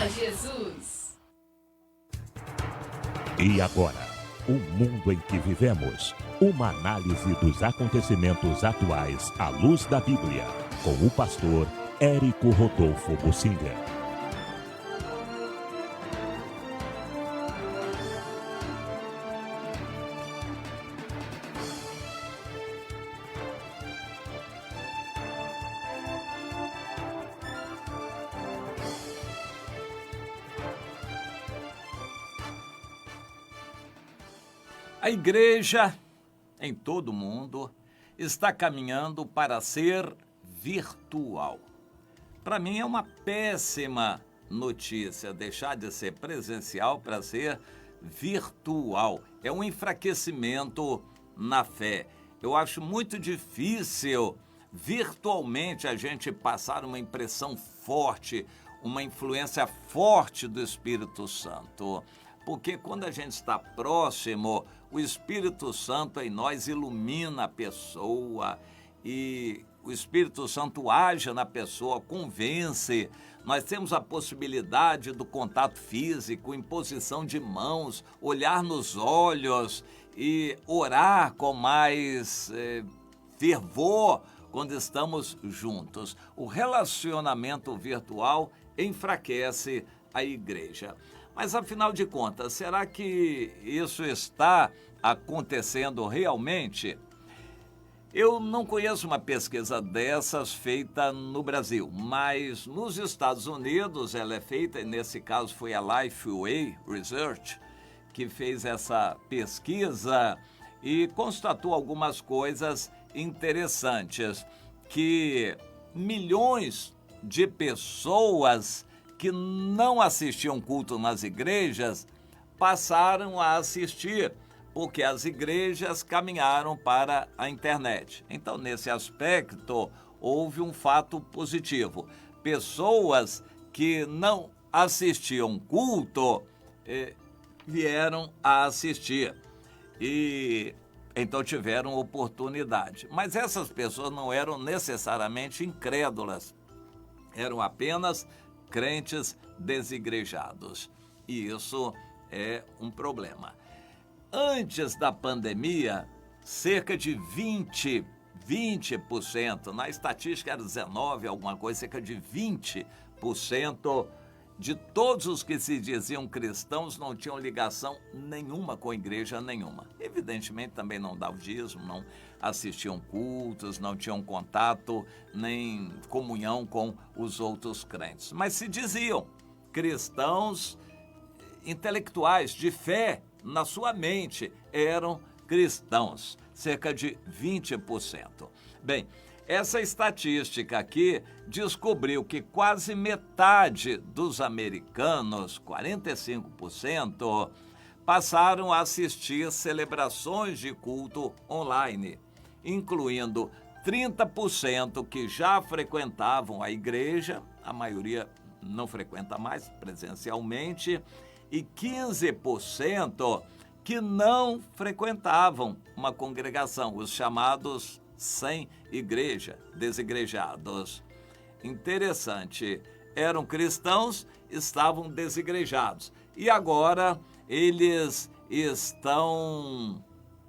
Jesus. E agora, o mundo em que vivemos. Uma análise dos acontecimentos atuais à luz da Bíblia. Com o pastor Érico Rodolfo Bossinger. A igreja, em todo o mundo, está caminhando para ser virtual. Para mim é uma péssima notícia deixar de ser presencial para ser virtual. É um enfraquecimento na fé. Eu acho muito difícil virtualmente a gente passar uma impressão forte, uma influência forte do Espírito Santo. Porque quando a gente está próximo, o Espírito Santo em nós ilumina a pessoa e o Espírito Santo age na pessoa, convence. Nós temos a possibilidade do contato físico, imposição de mãos, olhar nos olhos e orar com mais fervor quando estamos juntos. O relacionamento virtual enfraquece a igreja. Mas, afinal de contas, será que isso está acontecendo realmente? Eu não conheço uma pesquisa dessas feita no Brasil, mas nos Estados Unidos ela é feita, e nesse caso foi a Lifeway Research que fez essa pesquisa e constatou algumas coisas interessantes, que milhões de pessoas que não assistiam culto nas igrejas passaram a assistir, porque as igrejas caminharam para a internet. Então, nesse aspecto, houve um fato positivo. Pessoas que não assistiam culto vieram a assistir e então tiveram oportunidade. Mas essas pessoas não eram necessariamente incrédulas, eram apenas crentes desigrejados. E isso é um problema. Antes da pandemia, cerca de 20%, na estatística era 19%, alguma coisa, cerca de 20% de todos os que se diziam cristãos não tinham ligação nenhuma com igreja nenhuma. Evidentemente também não davam dízimo, não assistiam cultos, não tinham contato nem comunhão com os outros crentes. Mas se diziam cristãos intelectuais, de fé na sua mente, eram cristãos, cerca de 20%. Bem, essa estatística aqui descobriu que quase metade dos americanos, 45%, passaram a assistir celebrações de culto online, incluindo 30% que já frequentavam a igreja, a maioria não frequenta mais presencialmente, e 15% que não frequentavam uma congregação, os chamados sem igreja, desigrejados. Interessante, eram cristãos, estavam desigrejados. E agora eles estão,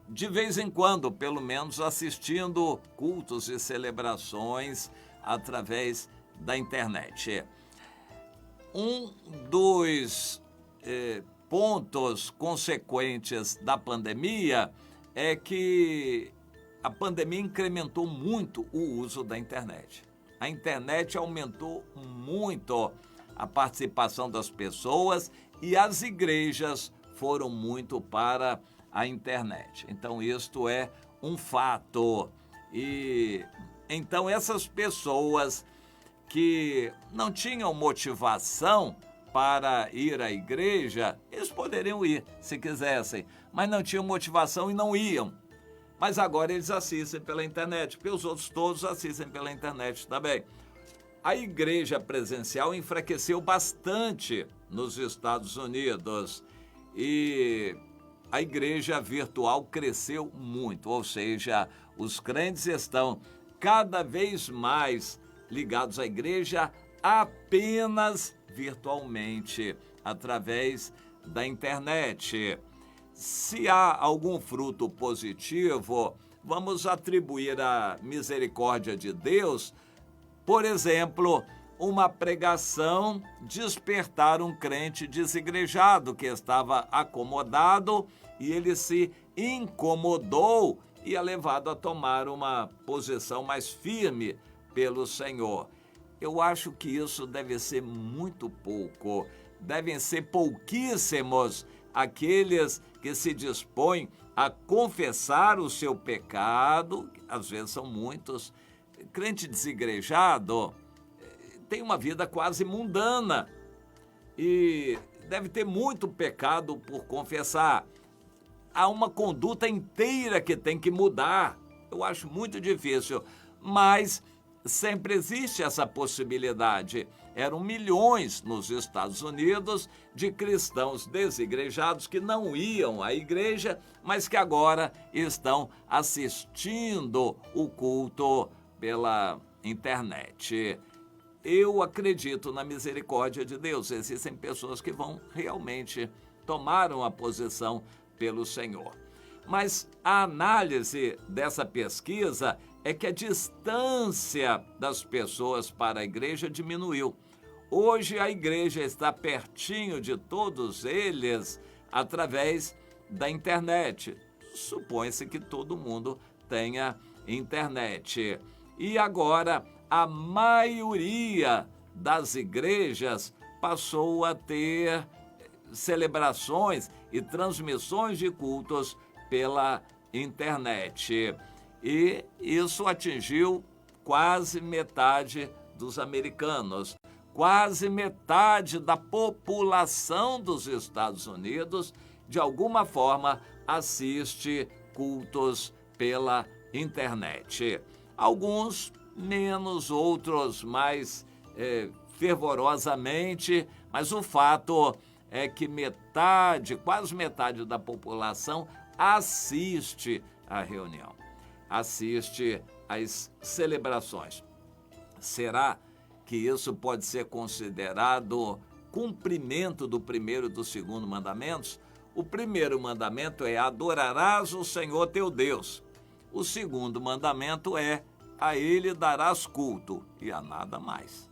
de vez em quando, pelo menos, assistindo cultos e celebrações através da internet. Um dos pontos consequentes da pandemia é que a pandemia incrementou muito o uso da internet. A internet aumentou muito a participação das pessoas e as igrejas foram muito para a internet. Então, isto é um fato. E então, essas pessoas que não tinham motivação para ir à igreja, eles poderiam ir se quisessem, mas não tinham motivação e não iam. Mas agora eles assistem pela internet, porque os outros todos assistem pela internet também. A igreja presencial enfraqueceu bastante nos Estados Unidos e a igreja virtual cresceu muito, ou seja, os crentes estão cada vez mais ligados à igreja apenas virtualmente, através da internet. Se há algum fruto positivo, vamos atribuir à misericórdia de Deus, por exemplo, uma pregação despertar um crente desigrejado que estava acomodado e ele se incomodou e é levado a tomar uma posição mais firme pelo Senhor. Eu acho que isso deve ser muito pouco, devem ser pouquíssimos aqueles que se dispõem a confessar o seu pecado, às vezes são muitos. Crente desigrejado tem uma vida quase mundana e deve ter muito pecado por confessar. Há uma conduta inteira que tem que mudar. Eu acho muito difícil, mas sempre existe essa possibilidade. Eram milhões nos Estados Unidos de cristãos desigrejados que não iam à igreja, mas que agora estão assistindo o culto pela internet. Eu acredito na misericórdia de Deus. Existem pessoas que vão realmente tomar uma posição pelo Senhor. Mas a análise dessa pesquisa é que a distância das pessoas para a igreja diminuiu. Hoje a igreja está pertinho de todos eles através da internet. Supõe-se que todo mundo tenha internet. E agora a maioria das igrejas passou a ter celebrações e transmissões de cultos pela internet. E isso atingiu quase metade dos americanos. Quase metade da população dos Estados Unidos, de alguma forma, assiste cultos pela internet. Alguns menos, outros mais fervorosamente, mas o fato é que quase metade da população assiste à reunião, assiste às celebrações. Será que isso pode ser considerado cumprimento do primeiro e do segundo mandamentos? O primeiro mandamento é: adorarás o Senhor teu Deus. O segundo mandamento é: a ele darás culto, e a nada mais.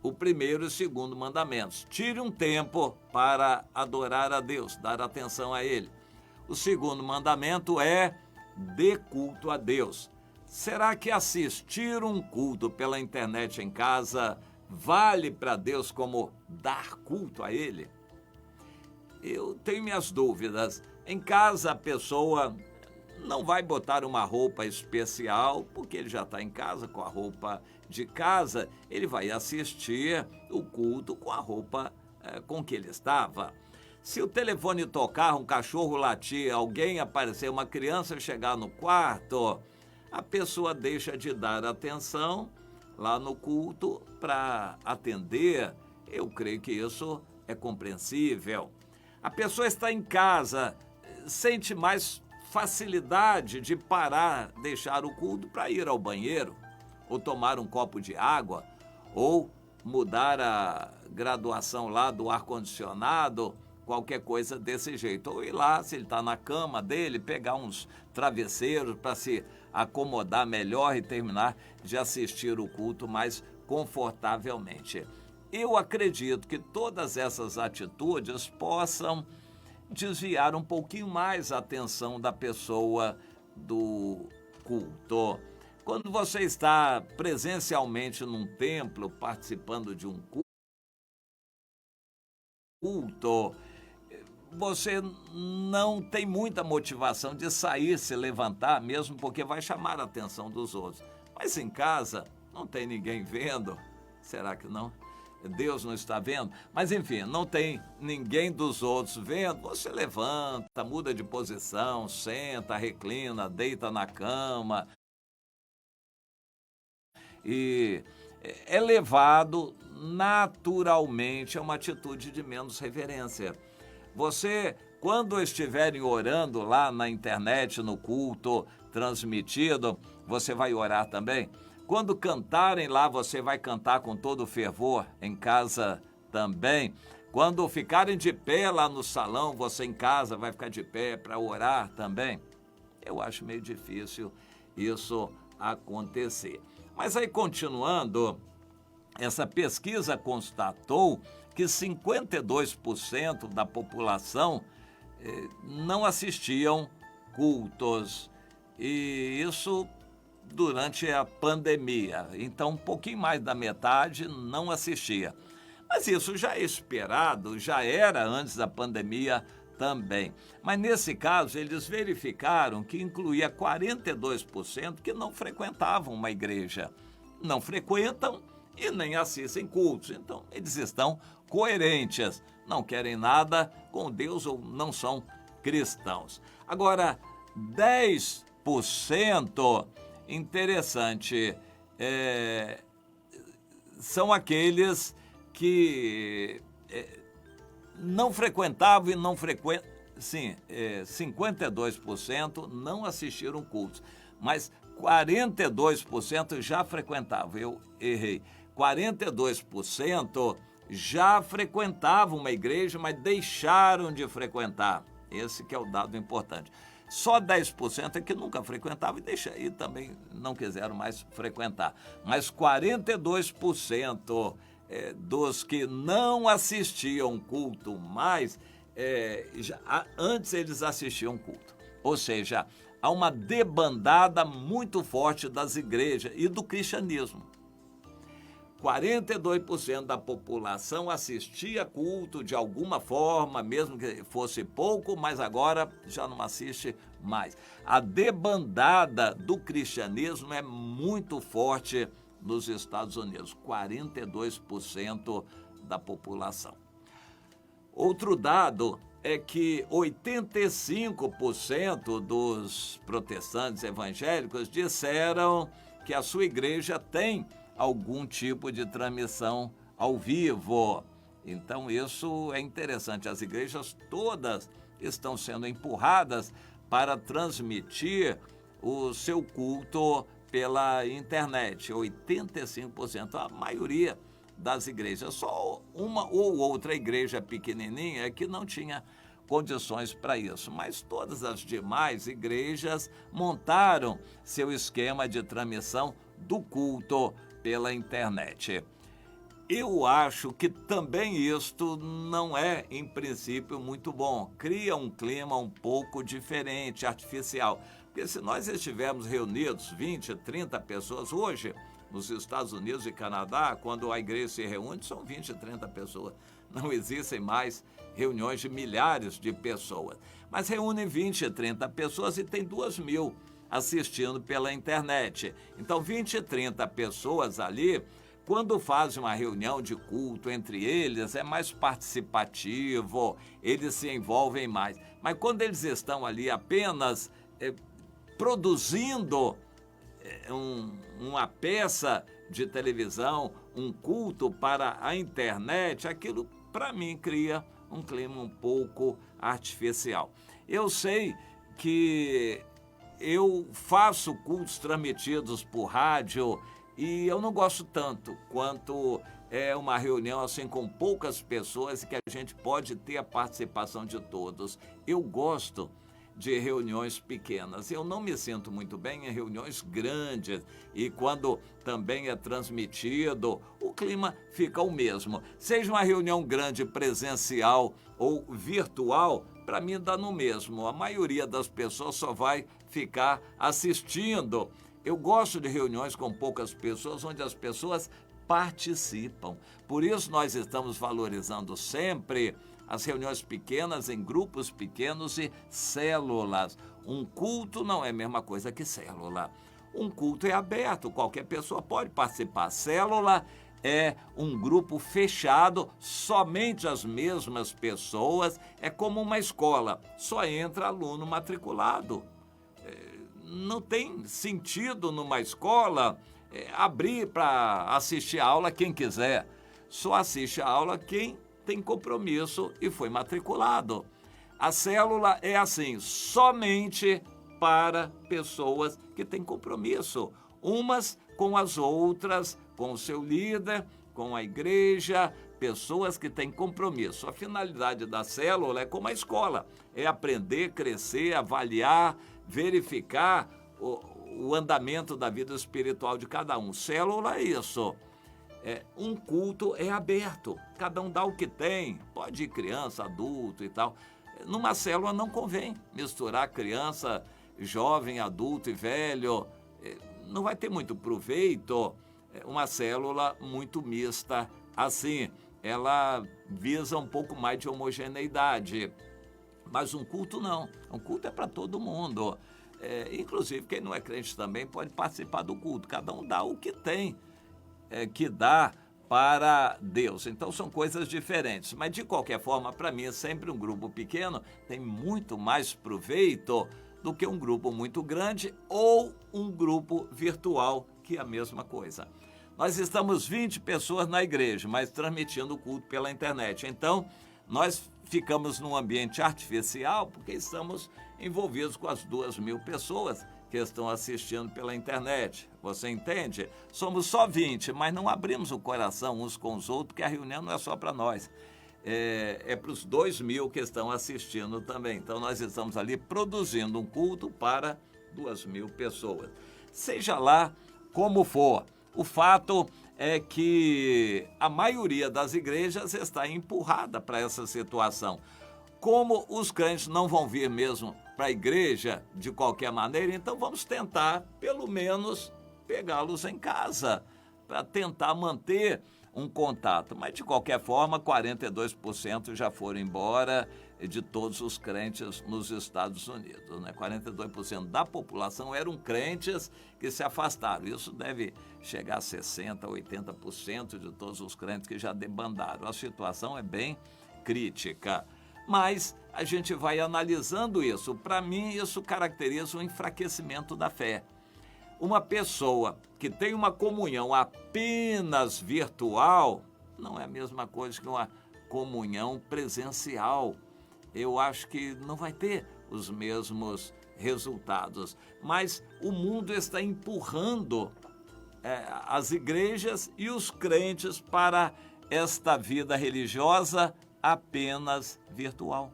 O primeiro e o segundo mandamentos: tire um tempo para adorar a Deus, dar atenção a ele. O segundo mandamento é: dê culto a Deus. Será que assistir um culto pela internet em casa vale para Deus como dar culto a ele? Eu tenho minhas dúvidas. Em casa a pessoa não vai botar uma roupa especial, porque ele já está em casa com a roupa de casa. Ele vai assistir o culto com a roupa com que ele estava. Se o telefone tocar, um cachorro latir, alguém aparecer, uma criança chegar no quarto, a pessoa deixa de dar atenção lá no culto para atender. Eu creio que isso é compreensível. A pessoa está em casa, sente mais facilidade de parar, deixar o culto para ir ao banheiro, ou tomar um copo de água, ou mudar a graduação lá do ar-condicionado, qualquer coisa desse jeito. Ou ir lá, se ele está na cama dele, pegar uns travesseiros para se acomodar melhor e terminar de assistir o culto mais confortavelmente. Eu acredito que todas essas atitudes possam desviar um pouquinho mais a atenção da pessoa do culto. Quando você está presencialmente num templo, participando de um culto, você não tem muita motivação de sair, se levantar, mesmo porque vai chamar a atenção dos outros. Mas em casa, não tem ninguém vendo. Será que não? Deus não está vendo? Mas enfim, não tem ninguém dos outros vendo. Você levanta, muda de posição, senta, reclina, deita na cama. E é levado naturalmente a uma atitude de menos reverência. Você, quando estiverem orando lá na internet, no culto transmitido, você vai orar também? Quando cantarem lá, você vai cantar com todo fervor em casa também. Quando ficarem de pé lá no salão, você em casa vai ficar de pé para orar também. Eu acho meio difícil isso acontecer. Mas aí, continuando, essa pesquisa constatou que 52% da população não assistiam cultos. E isso durante a pandemia. Então, um pouquinho mais da metade não assistia. Mas isso já é esperado, já era antes da pandemia também. Mas nesse caso, eles verificaram que incluía 42% que não frequentavam uma igreja. Não frequentam e nem assistem cultos. Então, eles estão coerentes, não querem nada com Deus ou não são cristãos. Agora, 10%, interessante, são aqueles que não frequentavam e não frequentam, sim, 52% não assistiram cultos, mas 42% já frequentavam, eu errei, 42% já frequentavam uma igreja, mas deixaram de frequentar, esse que é o dado importante. Só 10% é que nunca frequentavam e também não quiseram mais frequentar, mas 42% dos que não assistiam culto mais, antes eles assistiam culto. Ou seja, há uma debandada muito forte das igrejas e do cristianismo. 42% da população assistia culto de alguma forma, mesmo que fosse pouco, mas agora já não assiste mais. A debandada do cristianismo é muito forte nos Estados Unidos, 42% da população. Outro dado é que 85% dos protestantes evangélicos disseram que a sua igreja tem algum tipo de transmissão ao vivo. Então, isso é interessante. As igrejas todas estão sendo empurradas para transmitir o seu culto pela internet. 85%, a maioria das igrejas. Só uma ou outra igreja pequenininha que não tinha condições para isso. Mas todas as demais igrejas montaram seu esquema de transmissão do culto pela internet. Eu acho que também isto não é, em princípio, muito bom. Cria um clima um pouco diferente, artificial. Porque se nós estivermos reunidos, 20, 30 pessoas, hoje, nos Estados Unidos e Canadá, quando a igreja se reúne, são 20, 30 pessoas. Não existem mais reuniões de milhares de pessoas. Mas reúnem 20, 30 pessoas e tem 2.000 assistindo pela internet. Então, 20, 30 pessoas ali, quando fazem uma reunião de culto entre eles, é mais participativo, eles se envolvem mais. Mas quando eles estão ali apenas produzindo uma peça de televisão, um culto para a internet, aquilo, para mim, cria um clima um pouco artificial. Eu sei que eu faço cultos transmitidos por rádio e eu não gosto tanto quanto uma reunião assim com poucas pessoas e que a gente pode ter a participação de todos. Eu gosto de reuniões pequenas. Eu não me sinto muito bem em reuniões grandes e quando também é transmitido, o clima fica o mesmo. Seja uma reunião grande presencial ou virtual, para mim dá no mesmo. A maioria das pessoas só vai ficar assistindo. Eu gosto de reuniões com poucas pessoas, onde as pessoas participam. Por isso nós estamos valorizando sempre as reuniões pequenas, em grupos pequenos e células. Um culto não é a mesma coisa que célula. Um culto é aberto, qualquer pessoa pode participar. Célula é um grupo fechado, somente as mesmas pessoas, é como uma escola, só entra aluno matriculado. Não tem sentido numa escola abrir para assistir a aula quem quiser. Só assiste a aula quem tem compromisso e foi matriculado. A célula é assim, somente para pessoas que têm compromisso, umas com as outras, com o seu líder, com a igreja, pessoas que têm compromisso. A finalidade da célula é como a escola, é aprender, crescer, avaliar, verificar o andamento da vida espiritual de cada um. Célula é isso. Um culto é aberto, cada um dá o que tem, pode ir criança, adulto e tal. Numa célula não convém misturar criança, jovem, adulto e velho, não vai ter muito proveito. Uma célula muito mista, assim, ela visa um pouco mais de homogeneidade, mas um culto não, um culto é para todo mundo. Inclusive quem não é crente também pode participar do culto, cada um dá o que tem que dá para Deus. Então são coisas diferentes, mas de qualquer forma, para mim, sempre um grupo pequeno tem muito mais proveito do que um grupo muito grande ou um grupo virtual, que é a mesma coisa. Nós estamos 20 pessoas na igreja, mas transmitindo o culto pela internet. Então, nós ficamos num ambiente artificial porque estamos envolvidos com as 2.000 pessoas que estão assistindo pela internet. Você entende? Somos só 20, mas não abrimos o coração uns com os outros, porque a reunião não é só para nós. É para os 2.000 que estão assistindo também. Então, nós estamos ali produzindo um culto para 2.000 pessoas. Seja lá como for, o fato é que a maioria das igrejas está empurrada para essa situação. Como os crentes não vão vir mesmo para a igreja de qualquer maneira, então vamos tentar, pelo menos, pegá-los em casa, para tentar manter um contato. Mas, de qualquer forma, 42% já foram embora de todos os crentes nos Estados Unidos, né? 42% da população eram crentes que se afastaram. Isso deve chegar a 60%, 80% de todos os crentes que já debandaram. A situação é bem crítica. Mas a gente vai analisando isso. Para mim, isso caracteriza um enfraquecimento da fé. Uma pessoa que tem uma comunhão apenas virtual não é a mesma coisa que uma comunhão presencial. Eu acho que não vai ter os mesmos resultados. Mas o mundo está empurrando as igrejas e os crentes para esta vida religiosa apenas virtual.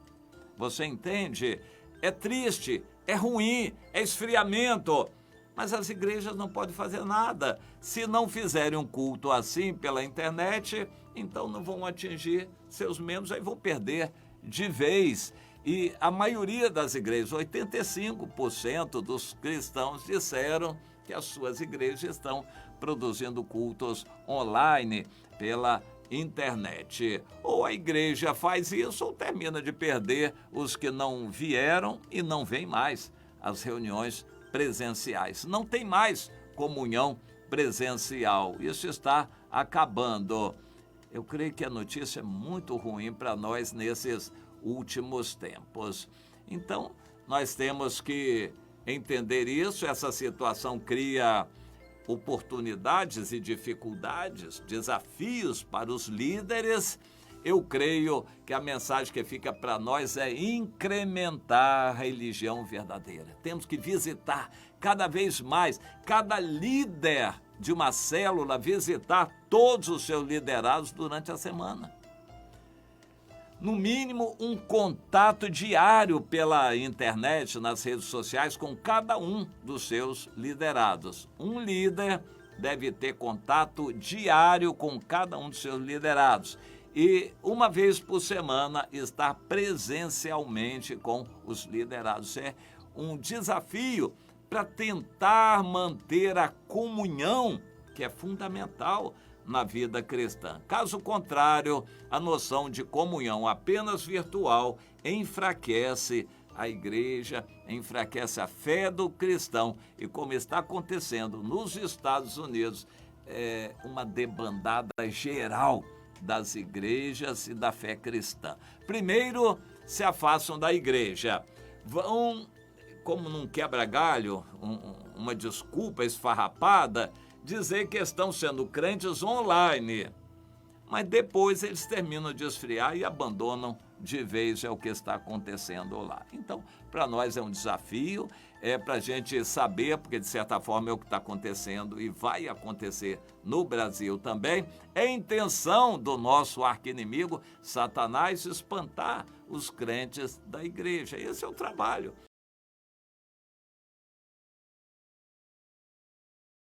Você entende? É triste, é ruim, é esfriamento, mas as igrejas não podem fazer nada. Se não fizerem um culto assim pela internet, então não vão atingir seus membros, aí vão perder de vez. E a maioria das igrejas, 85% dos cristãos disseram que as suas igrejas estão produzindo cultos online pela internet. Ou a igreja faz isso ou termina de perder os que não vieram e não vêm mais às reuniões presenciais. Não tem mais comunhão presencial. Isso está acabando. Eu creio que a notícia é muito ruim para nós nesses últimos tempos. Então, nós temos que entender isso. Essa situação cria oportunidades e dificuldades, desafios para os líderes. Eu creio que a mensagem que fica para nós é incrementar a religião verdadeira. Temos que visitar cada vez mais, cada líder de uma célula, visitar todos os seus liderados durante a semana. No mínimo, um contato diário pela internet, nas redes sociais, com cada um dos seus liderados. Um líder deve ter contato diário com cada um dos seus liderados. E, uma vez por semana, estar presencialmente com os liderados. É um desafio para tentar manter a comunhão, que é fundamental na vida cristã. Caso contrário, a noção de comunhão apenas virtual enfraquece a igreja, enfraquece a fé do cristão. E como está acontecendo nos Estados Unidos, é uma debandada geral das igrejas e da fé cristã. Primeiro, se afastam da igreja. Vão, como num quebra-galho, uma desculpa esfarrapada, dizer que estão sendo crentes online. Mas depois eles terminam de esfriar e abandonam de vez é o que está acontecendo lá. Então, para nós é um desafio, é para a gente saber, porque de certa forma é o que está acontecendo e vai acontecer no Brasil também, é a intenção do nosso arqui-inimigo, Satanás, espantar os crentes da igreja. Esse é o trabalho